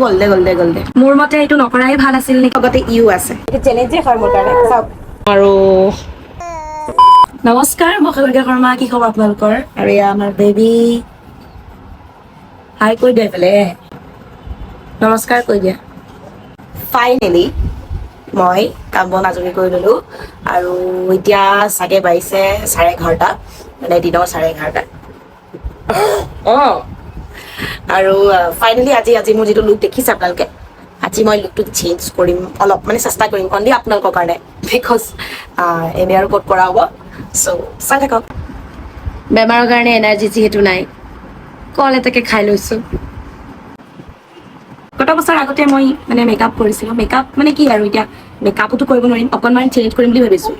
গ'ল দে মোৰ মতে এইটো নকৰাই ভাল আছিল নেকি লগতে ইউ আছে এইটো চ্যালেঞ্জে হয় মোৰ কাৰণে চাওক আৰু নমস্কাৰ মই কবিতা শৰ্মা কি খবৰ আপোনালোকৰ আৰু এয়া আমাৰ বেবী হাই কৈ দিয়া এইফালে নমস্কাৰ কৈ দিয়া ফাইনেলি মই কাম বন আজৰি কৰি ললো আৰু এতিয়া চাগে বাজিছে 11:30 মানে দিনৰ 11:30 আৰু ফাইনেলি আজি মোৰ যিটো লুক দেখিছে আপোনালোকে আজি মই লুকটো চেঞ্জ কৰিম অলপ মানে চেষ্টা কৰিম অনলি আপোনালোকৰ কাৰণে বিকজ এনে আৰু ক'ত কৰা হ'ব চ' চাই থাকক বেমাৰৰ কাৰণে এনাৰ্জি যিহেতু নাই কল এটাকে খাই লৈছো গত বছৰ আগতে মই মানে মেকআপ কৰিছিলোঁ মেকআপ মানে কি আৰু এতিয়া মেকআপতো কৰিব নোৱাৰিম অকণমান চেঞ্জ কৰিম বুলি ভাবিছোঁ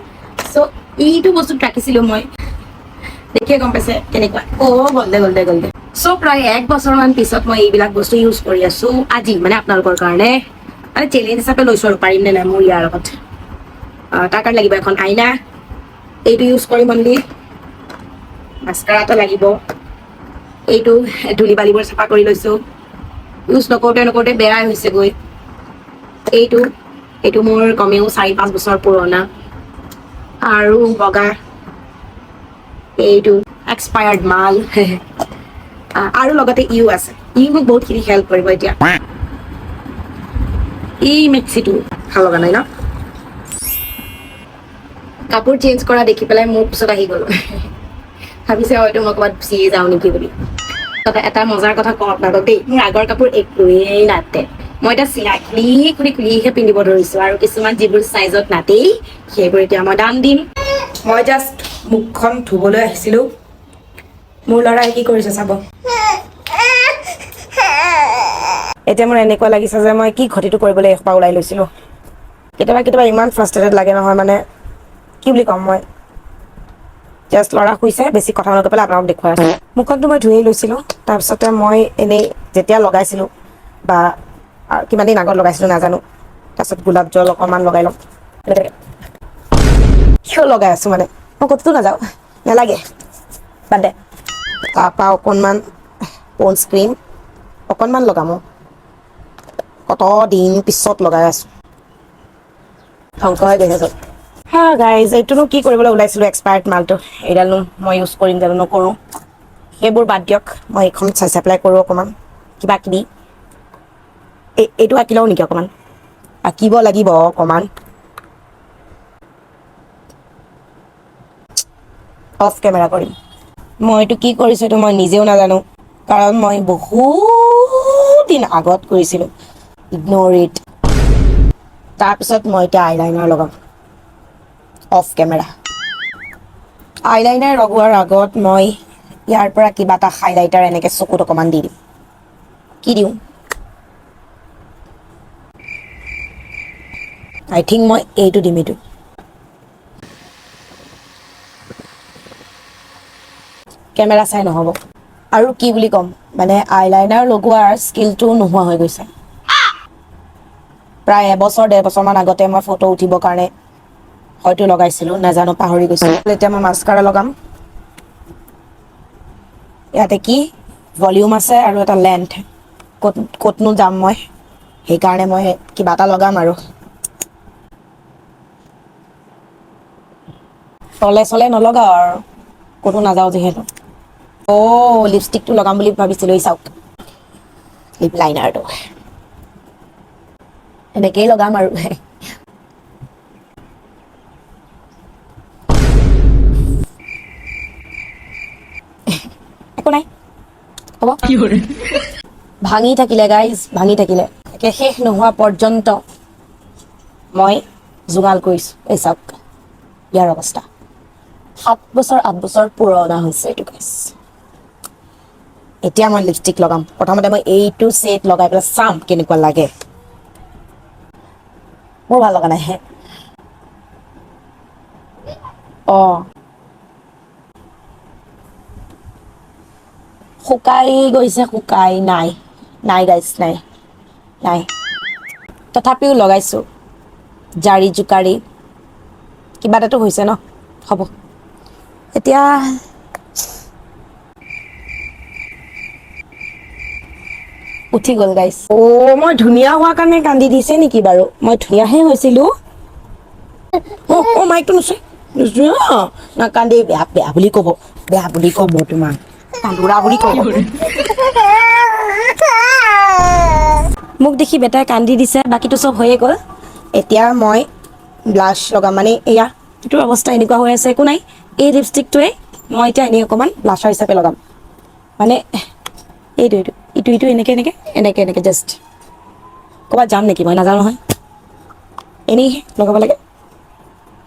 চ' এইটো বস্তুত ৰাখিছিলোঁ মই দেখিয়ে গম পাইছে কেনেকুৱা গ'ল দে চ' প্ৰায় 1 বছৰমান পিছত মই এইবিলাক বস্তু ইউজ কৰি আছো আজি মানে আপোনালোকৰ কাৰণে মানে চেলেঞ্জ হিচাপে লৈছোঁ আৰু পাৰিম নে নাই মোৰ ইয়াৰ লগত তাৰ কাৰণে লাগিব এখন আইনা এইটো ইউজ কৰিম অনলি মাস্কাৰা এটা লাগিব এইটো ধূলি বালিবোৰ চাফা কৰি লৈছোঁ ইউজ নকৰোঁতে বেয়াই হৈছে গৈ এইটো মোৰ কমেও 4-5 বছৰ পুৰণা আৰু বগা এইটো এক্সপায়াৰ্ড মাল আৰু লগতে ইউ আছে ই মোক বহুতখিনি হেল্প কৰিব এতিয়া এই মিক্সিটো ভাল লগা নাই ন কাপোৰ চেঞ্জ কৰা দেখি পেলাই মোৰ পিছত আহি গ'ল ভাবিছে হয়তো মই ক'ৰবাত গুচিয়ে যাওঁ নেকি বুলি এটা মজাৰ কথা কওঁ আপোনালোকক দেই মোৰ আগৰ কাপোৰ একোৱেই নাতে মই এতিয়া চিলাই খুলিহে পিন্ধিব ধৰিছোঁ আৰু কিছুমান যিবোৰ চাইজত নাতেই সেইবোৰ এতিয়া মই দাম দিম মই জাষ্ট মুখখন ধুবলৈ আহিছিলোঁ মোৰ ল'ৰাই কি কৰিছে চাব এতিয়া মোৰ এনেকুৱা লাগিছে যে মই কি ঘটিটো কৰিবলৈ এসোপা ওলাই লৈছিলোঁ কেতিয়াবা ইমান ফ্ৰাষ্ট্ৰেটেড লাগে নহয় মানে কি বুলি ক'ম মই জাষ্ট ল'ৰা শুইছে বেছি কথা নকৈ পেলাই আপোনালোক দেখুৱাই আছোঁ মুখখনটো মই ধুয়েই লৈছিলোঁ তাৰপিছতে মই এনেই যেতিয়া লগাইছিলোঁ বা কিমান দিন আগত লগাইছিলোঁ নাজানো তাৰপিছত গোলাপ জল অকণমান লগাই লওঁ কিয় লগাই আছোঁ মানে মই ক'তো নাযাওঁ নালাগে বাদ দে তাৰপৰা অকণমান প'ণ্ডছ ক্ৰীম অকণমান লগাম কত দিন পিছত লগাই আছোঁ ধ্বংস হৈ গৈছে চব গাইজ এইটোনো কি কৰিবলৈ ওলাইছিলোঁ এক্সপায়াৰ্ড মালটো এইডালনো মই ইউজ কৰিম জানো নকৰোঁ সেইবোৰ বাদ দিয়ক মই এইখন চাই পেলাই কৰোঁ অকণমান কিবা কিবি এইটো আঁকি লওঁ নেকি অকণমান আঁকিব লাগিব অকণমান অফ কেমেৰা কৰিম মই এইটো কি কৰিছোঁ এইটো মই নিজেও নাজানো কাৰণ মই বহুত দিন আগত কৰিছিলোঁ ইগন'ৰ ইট তাৰপিছত মই এতিয়া আইলাইনাৰ লগাম অফ কেমেৰা আইলাইনাৰ লগোৱাৰ আগত মই ইয়াৰ পৰা কিবা এটা হাইলাইটাৰ এনেকৈ চকুত অকণমান দি দিম কি দিওঁ আই থিংক মই এইটো দিম এইটো কেমেৰা চাই নহ'ব আৰু কি বুলি ক'ম মানে আইলাইনাৰ লগোৱাৰ স্কিলটো নোহোৱা হৈ গৈছে প্ৰায় 1-1.5 বছৰমান আগতে মই ফটো উঠিবৰ কাৰণে হয়তো লগাইছিলোঁ নাজানো পাহৰি গৈছিলোঁ এতিয়া মই মাস্কাৰা লগাম ইয়াতে কি ভলিউম আছে আৰু এটা লেন্থ ক'তনো যাম মই সেইকাৰণে মই কিবা এটা লগাম আৰু তলে চলে নলগাওঁ আৰু ক'তো নাযাওঁ যিহেতু লিপষ্টিকটো লগাম বুলি ভাবিছিলোঁ এই চাওক লিপ লাইনাৰটো এনেকেই লগাম আৰু একো নাই হ'ব ভাঙি থাকিলে গাইজ ভাঙি থাকিলে একে শেষ নোহোৱা পৰ্যন্ত মই যোগাল কৰিছোঁ এই চাওক ইয়াৰ অৱস্থা 7-8 বছৰ পুৰণা হৈছে এইটো গাইজ এতিয়া মই লিপষ্টিক লগাম প্ৰথমতে মই এইটো ছেট লগাই পেলাই চাম কেনেকুৱা লাগে মোৰ ভাল লগা নাই শুকাই গৈছে শুকাই নাই গাইজ নাই তথাপিও লগাইছোঁ জাৰি জোকাৰি কিবা এটাতো হৈছে ন হ'ব এতিয়া উঠি গ'ল গাইছ। মই ধুনীয়া হোৱাৰ কাৰণে কান্দি দিছে নেকি বাৰু? মই ধুনীয়াহে হৈছিলো। মাইকটো নুচুই নাকান্দি, বেয়া বুলি ক'ব, তোমাক কান্দোৰা বুলি ক'ব। মোক দেখি বেটাই কান্দি দিছে, বাকীটো চব হৈয়ে গ'ল। এতিয়া মই ব্লাছ লগাম, মানে এয়া এইটোৰ অৱস্থা এনেকুৱা হৈ আছে, একো নাই। এই লিপষ্টিকটোৱে মই এতিয়া এনেই অকণমান ব্লাছাৰ হিচাপে লগাম, মানে ইটো এনেকে জাষ্ট ক'ৰবাত যাম নেকি মই নাজানো নহয়, এনেই লগাব লাগে।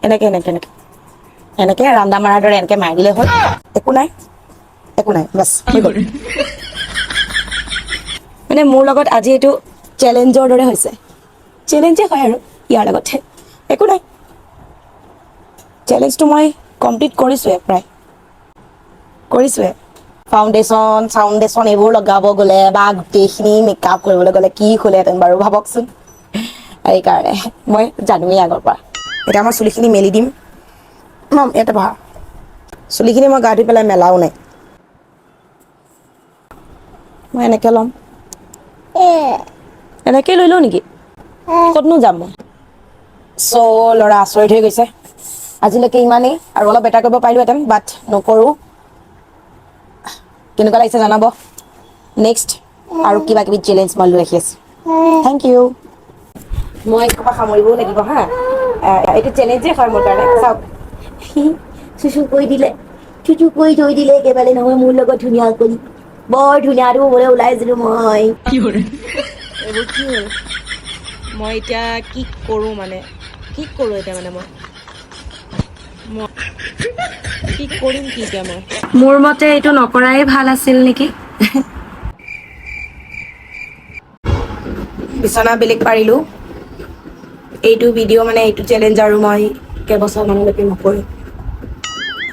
এনেকে ৰান্দা মাৰাৰ দৰে এনেকে মাৰি দিলে হ'ল। একো নাই বাছ হৈ গ'ল। মানে মোৰ লগত আজি এইটো চেলেঞ্জৰ দৰে হৈছে। চেলেঞ্জে হয় আৰু ইয়াৰ লগতহে একো নাই। চেলেঞ্জটো মই কমপ্লিট কৰিছোৱে। ফাউণ্ডেশ্যন এইবোৰ লগাব গ'লে বা গোটেইখিনি মেকআপ কৰিবলৈ গ'লে কি হ'লেহেঁতেন বাৰু ভাবকচোন। সেইকাৰণে মই জানোৱেই আগৰ পৰা। এতিয়া মই চুলিখিনি মেলি দিম। ইয়াতে বহা। চুলিখিনি মই গা ধুই পেলাই মেলাও নাই। মই এনেকে ল'ম, এনেকে লৈ লওঁ নেকি? ক'তনো যাম মই? ল'ৰা আচৰিত হৈ গৈছে। আজিলৈকে ইমানেই, আৰু অলপ বেটাৰ কৰিব পাৰিলোহেঁতেন, বাট নকৰোঁ। কেনেকুৱা লাগিছে জনাব। নেক্সট আৰু কিবা কিবি চেলেঞ্জ মই লৈ আহি আছোঁ। Thank you. মই ক'ৰবাত সামৰিবও লাগিব হা। এইটো চেলেঞ্জেই হয় মোৰ কাৰণে। চাওক, চুচু কৰি থৈ দিলে একেবাৰে নহয় মোৰ লগত ধুনীয়া কৰি। বৰ ধুনীয়াটো হ'বলৈ ওলাইছিলো মই। এইবোৰ কি হ'ল? মই এতিয়া কি কৰোঁ মানে? কি কৰোঁ এতিয়া মানে মই কি কৰিম কি এতিয়া মই? মোৰ মতে এইটো নকৰাই ভাল আছিল নেকি? বিচনা বেলেগ পাৰিলোঁ। এইটো ভিডিঅ' মানে এইটো চেলেঞ্জ আৰু মই কেইবছৰমানলৈকে নকৰোঁ।